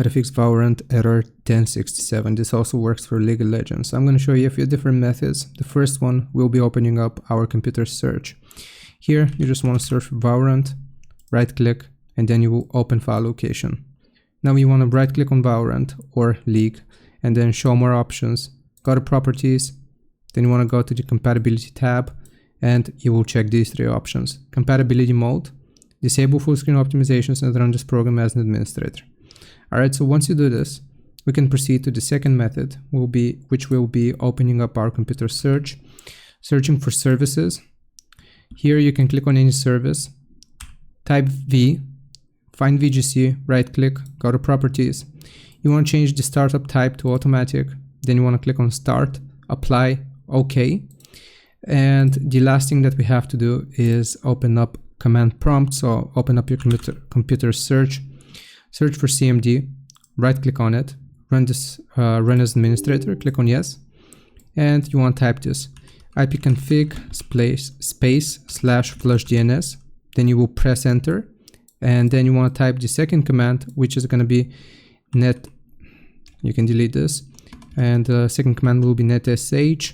How to fix Valorant error 1067. This also works for League of Legends. I'm going to show you a few different methods. The first one will be opening up our computer search. Here you just want to search for Valorant, right click, and then you will open file location. Now you want to right click on Valorant or League and then show more options. Go to properties, then you want to go to the compatibility tab and you will check these three options. Compatibility mode, disable full screen optimizations and run this program as an administrator. Alright, so once you do this, we can proceed to the second method, which will be opening up our computer search, searching for services. Here you can click on any service, type V, find VGC, right click, go to properties. You want to change the startup type to automatic, then you want to click on start, apply, OK. And the last thing that we have to do is open up command prompt. So open up your computer search, search for CMD, right click on it, run as administrator, click on yes, and you want to type this ipconfig /flush DNS, then you will press enter, and then you want to type the second command, which is going to be net, you can delete this, and the second command will be netsh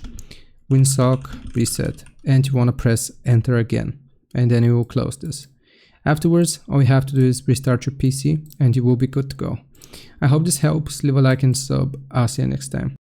winsock reset, and you want to press enter again, and then you will close this. Afterwards, all you have to do is restart your PC and you will be good to go. I hope this helps. Leave a like and sub. I'll see you next time.